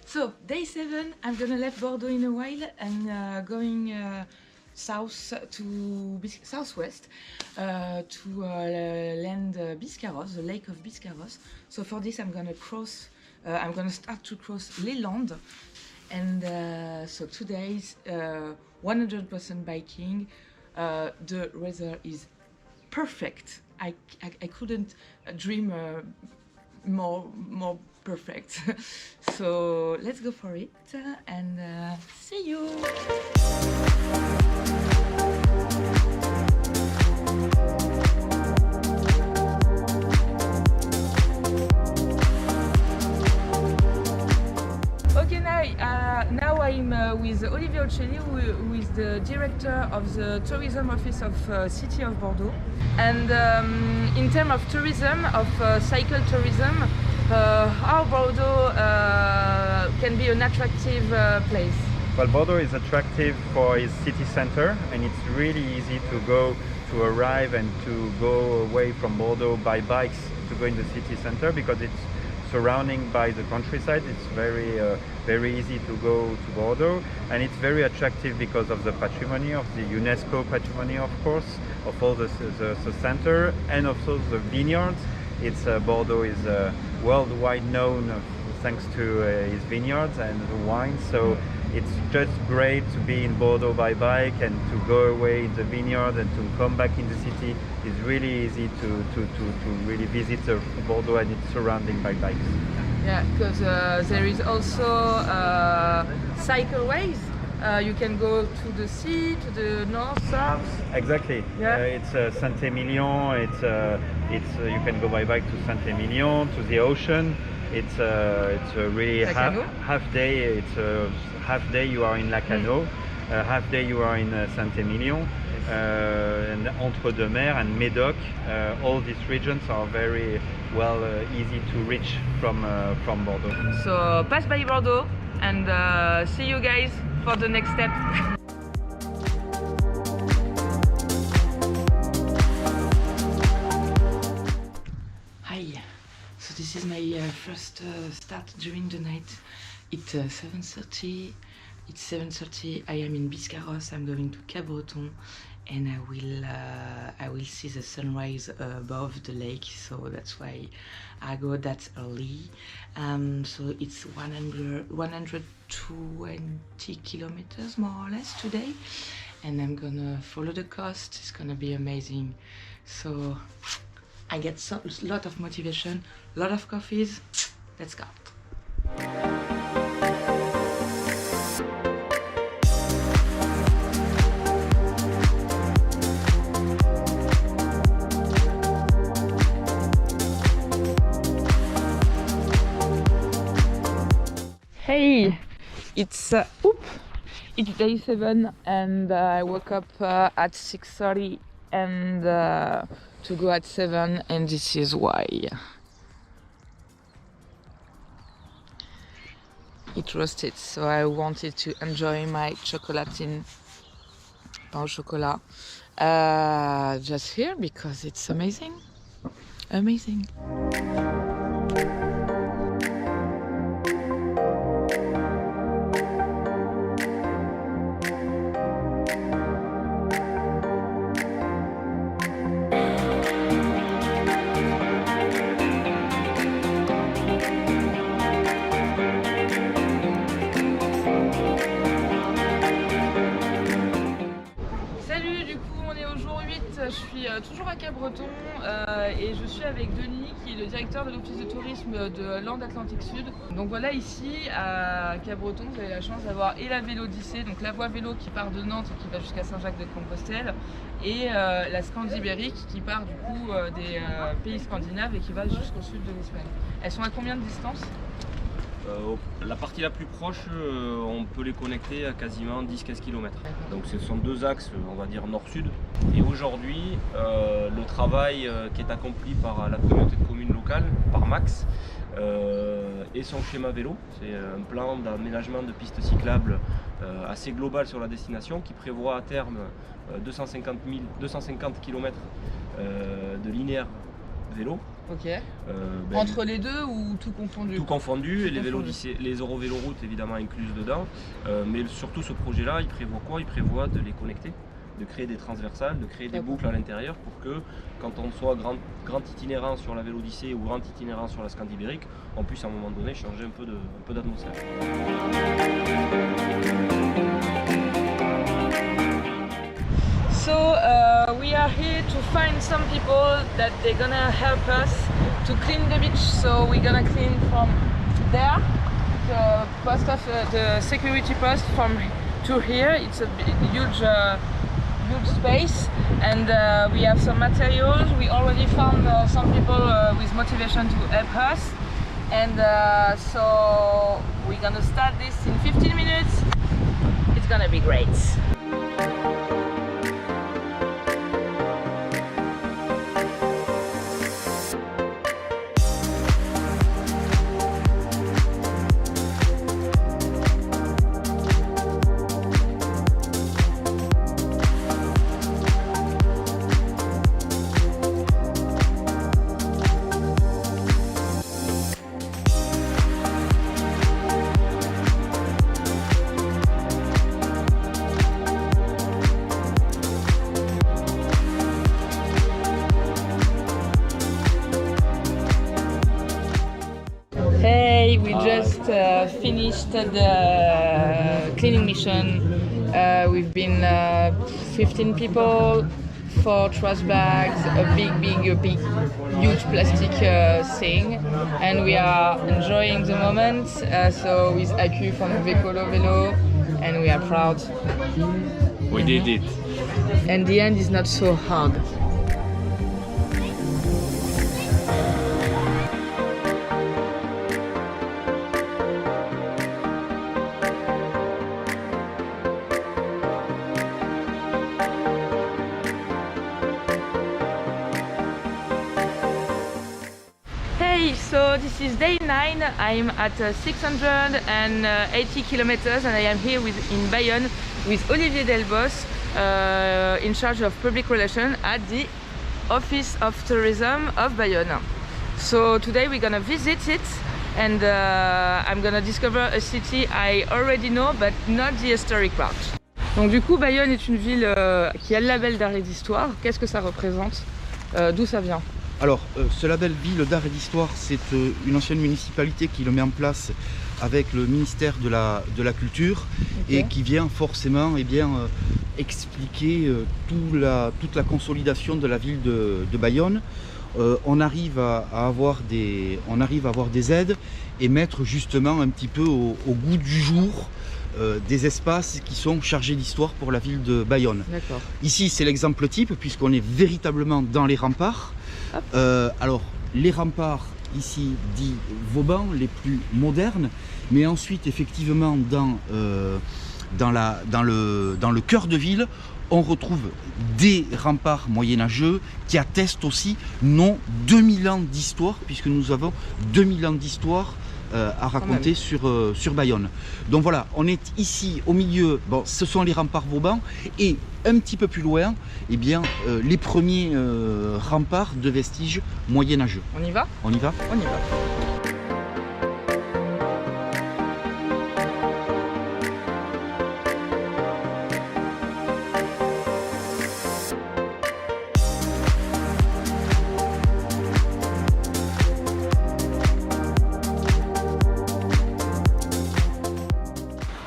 So day 7, I'm gonna leave Bordeaux in a while and going south to southwest to land Biscarrosse, the lake of Biscarrosse. So for this I'm gonna cross. I'm gonna start to cross Les Landes, and so 2 days, 100% biking. The weather is perfect. I couldn't dream more perfect. So let's go for it and see you. Okay, now I'm with Olivier Ocelli, who is the director of the tourism office of City of Bordeaux. And in terms of tourism, of cycle tourism, how Bordeaux can be an attractive place? Well, Bordeaux is attractive for its city center, and it's really easy to arrive and to go away from Bordeaux by bikes to go in the city center, because it's surrounding by the countryside. It's very easy to go to Bordeaux, and it's very attractive because of the patrimony, of the UNESCO patrimony, of course, of all the center, and also the vineyards. Bordeaux is worldwide known thanks to his vineyards and the wine, so it's just great to be in Bordeaux by bike and to go away in the vineyard and to come back in the city. It's really easy to really visit Bordeaux and its surrounding by bikes. Yeah, because there is also cycleways. You can go to the sea, to the north, south. Exactly. Yeah. It's Saint-Emilion. You can go by bike to Saint-Emilion, to the ocean. It's a really half day. It's a half day you are in Lacanau, half day you are in Saint-Emilion, and Entre-deux-Mers and Médoc. All these regions are very easy to reach from Bordeaux. So pass by Bordeaux and see you guys for the next step. Hi, so this is my first start during the night. It's 7:30. It's 7:30. I am in Biscarrosse. I'm going to Cabreton, and I will see the sunrise above the lake. So that's why I go that early. So it's 120 kilometers more or less today, and I'm gonna follow the coast. It's gonna be amazing. So I get a lot of motivation, a lot of coffees. Let's go. Hey, it's day 7, and I woke up at 6:30 and to go at 7, and this is why. It roasted, so I wanted to enjoy my chocolatine pain au chocolat just here because it's amazing. Je suis toujours à Cabreton et je suis avec Denis, qui est le directeur de l'office de tourisme de Landes Atlantique Sud. Donc voilà, ici à Cabreton, vous avez la chance d'avoir et la Vélodyssée, donc la voie vélo qui part de Nantes et qui va jusqu'à Saint-Jacques-de-Compostelle, et la Scandibérique qui part du coup des pays scandinaves et qui va jusqu'au sud de l'Espagne. Elles sont à combien de distance ? La partie la plus proche, on peut les connecter à quasiment 10-15 km. Donc ce sont deux axes, on va dire nord-sud. Et aujourd'hui, le travail qui est accompli par la communauté de communes locale, par Max, et son schéma vélo, c'est un plan d'aménagement de pistes cyclables assez global sur la destination, qui prévoit à terme 250 km de linéaire vélo. Ok. Ben, Entre les deux ou tout confondu? tout confondu, et les vélos confondu. lycée, les Eurovéloroutes évidemment incluses dedans. Mais surtout ce projet-là, il prévoit quoi? Il prévoit de les connecter, de créer des transversales, de créer des D'accord. boucles à l'intérieur pour que quand on soit grand itinérant sur la Vélodyssée ou grand itinérant sur la Scandibérique, on puisse à un moment donné changer un peu d'atmosphère. So we are here to find some people that they're gonna help us to clean the beach. So we're gonna clean from there, the post of the security post from to here. It's a huge, huge space, and we have some materials. We already found some people with motivation to help us, and so we're gonna start this in 15 minutes. It's gonna be great. Hey, we just finished the cleaning mission. We've been 15 people, 4 trash bags, a big, huge plastic thing, and we are enjoying the moment. So with Aku from Vekolo Velo, and we are proud. We did it. And the end is not so hard. Hey, so this is day 9. I'm at 680 kilometers and I am here in Bayonne with Olivier Delbos, in charge of public relations at the Office of Tourism of Bayonne. So today we're gonna visit it, and I'm gonna discover a city I already know but not the historic part. Donc du coup, Bayonne est une ville qui a le label d'art et d'histoire. Qu'est-ce que ça représente? D'où ça vient? Alors, ce label Ville d'Art et d'Histoire, c'est une ancienne municipalité qui le met en place avec le ministère de la Culture, et qui vient forcément expliquer toute la consolidation de la ville de Bayonne. On arrive à avoir des aides et mettre justement un petit peu au goût du jour des espaces qui sont chargés d'histoire pour la ville de Bayonne. D'accord. Ici, c'est l'exemple type puisqu'on est véritablement dans les remparts. Alors, les remparts ici dits Vauban, les plus modernes, mais ensuite effectivement dans le cœur de ville, on retrouve des remparts moyenâgeux qui attestent aussi nos 2000 ans d'histoire, puisque nous avons 2000 ans d'histoire à raconter sur Bayonne. Donc voilà, on est ici au milieu, bon, ce sont les remparts Vauban, et un petit peu plus loin, les premiers remparts de vestiges moyenâgeux. On y va? On y va? On y va.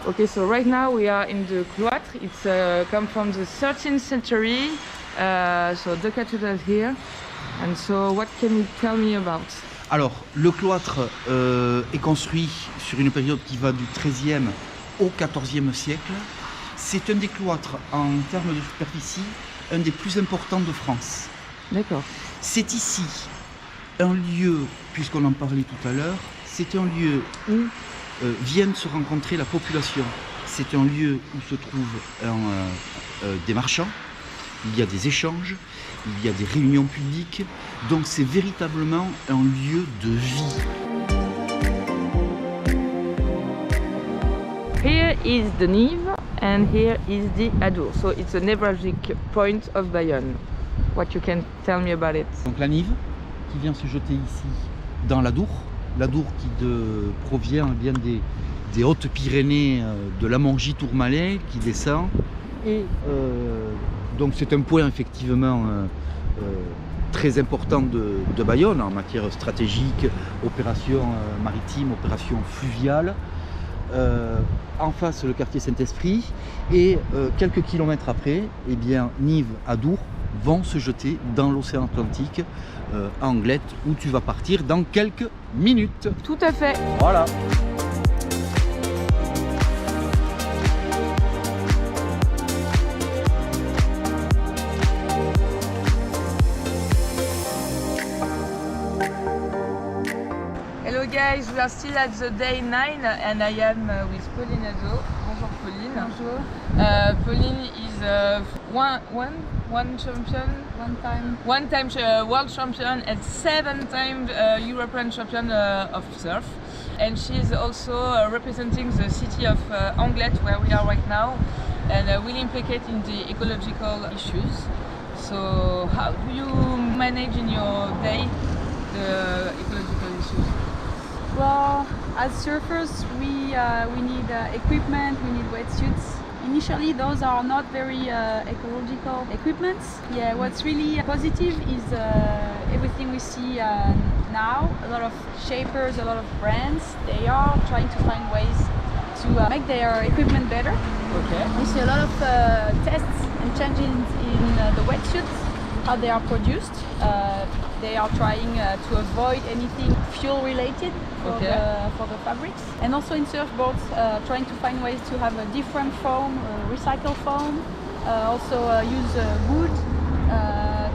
Okay, so right now we are in the cloître. It's come from the 13th century, so the cathedral here. And so what can you tell me about? Alors, le cloître est construit sur une période qui va du XIIIe au XIVe siècle. C'est un des cloîtres, en termes de superficie, un des plus importants de France. D'accord. C'est ici un lieu, puisqu'on en parlait tout à l'heure, c'est un lieu où viennent se rencontrer la population. C'est un lieu où se trouvent des marchands, il y a des échanges, il y a des réunions publiques, donc c'est véritablement un lieu de vie. Here is the Nive and here is the Adour. So it's a nevralgic point of Bayonne. What you can tell me about it? Donc la Nive, qui vient se jeter ici dans l'Adour. L'Adour qui provient bien des Hautes-Pyrénées, de la Mongie-Tourmalet, qui descend. Et donc c'est un point effectivement très important de Bayonne en matière stratégique, opération maritime, opération fluviale. En face, le quartier Saint-Esprit. Et quelques kilomètres après, eh bien, Nives, Adour vont se jeter dans l'océan Atlantique, à Anglette, où tu vas partir dans quelques minutes. Tout à fait. Voilà. Hello guys, we are still at the day 9 and I am with Pauline Ado. Bonjour Pauline. Bonjour. Pauline is one time world champion and 7-time European champion of surf. And she is also representing the city of Anglet, where we are right now, and will implicate in the ecological issues. So how do you manage in your day the ecological issues? Well, as surfers, we need equipment, we need wetsuits. Initially, those are not very ecological equipments. Yeah, what's really positive is everything we see now. A lot of shapers, a lot of brands, they are trying to find ways to make their equipment better. Okay. We see a lot of tests and changes in the wetsuits, how they are produced. They are trying to avoid anything fuel related for the fabrics. And also in surfboards, trying to find ways to have a different foam, recycle foam, also use wood,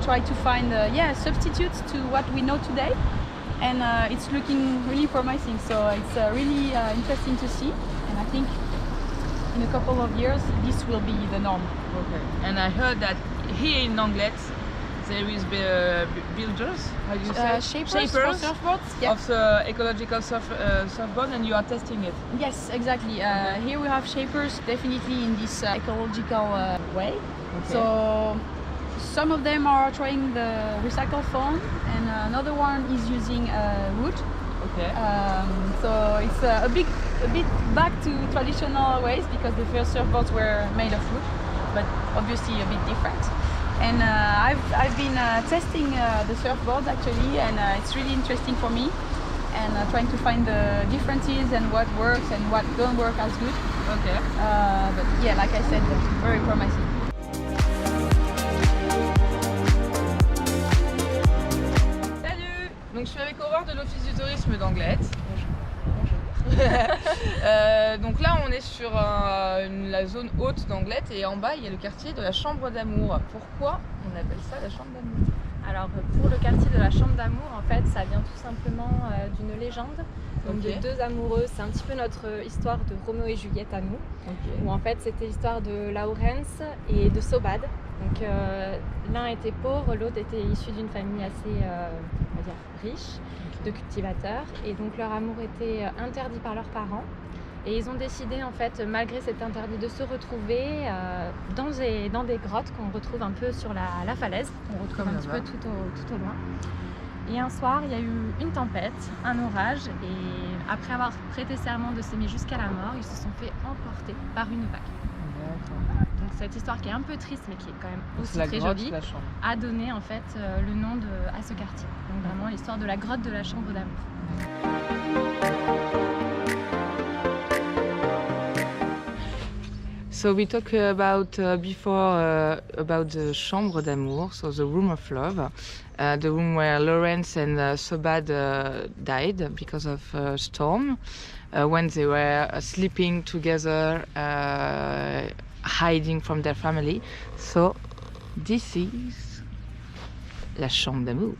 try to find substitutes to what we know today. And it's looking really promising, so it's really interesting to see. And I think in a couple of years this will be the norm. Okay. And I heard that here in Anglet there is builders, how do you say? Shapers for surfboards. Yeah. Of the ecological surfboard, and you are testing it. Yes, exactly. Here we have shapers definitely in this ecological way. Okay. So some of them are trying the recycled foam, and another one is using wood. Okay. So it's a bit back to traditional ways, because the first surfboards were made of wood, but obviously a bit different. And I've been testing the surfboards actually, and it's really interesting for me, and trying to find the differences and what works and what don't work as good. Okay. But yeah, like I said, very promising. Salut. Donc je suis avec Aurore de l'Office du tourisme d'Anglet. Donc là on est sur la zone haute d'Anglet, et en bas il y a le quartier de la Chambre d'Amour. Pourquoi on appelle ça la Chambre d'Amour? Alors pour le quartier de la Chambre d'Amour, en fait ça vient tout simplement d'une légende, donc de deux amoureux. C'est un petit peu notre histoire de Roméo et Juliette à nous, où en fait c'était l'histoire de Laurens et de Sobad. Donc l'un était pauvre, l'autre était issu d'une famille assez on va dire riche, de cultivateurs, et donc leur amour était interdit par leurs parents, et ils ont décidé en fait, malgré cet interdit, de se retrouver dans des grottes qu'on retrouve un peu sur la falaise, on retrouve un petit peu tout au loin. Et un soir il y a eu une tempête, un orage, et après avoir prêté serment de s'aimer jusqu'à la mort, ils se sont fait emporter par une vague. Donc cette histoire qui est un peu triste mais qui est quand même aussi très jolie a donné en fait le nom à ce quartier. Donc vraiment l'histoire de la grotte de la Chambre d'Amour. So we talked about before about the Chambre d'Amour, so the room of love, the room where Laurens and Sobad died because of a storm, when they were sleeping together, hiding from their family. So this is la Chambre d'Amour.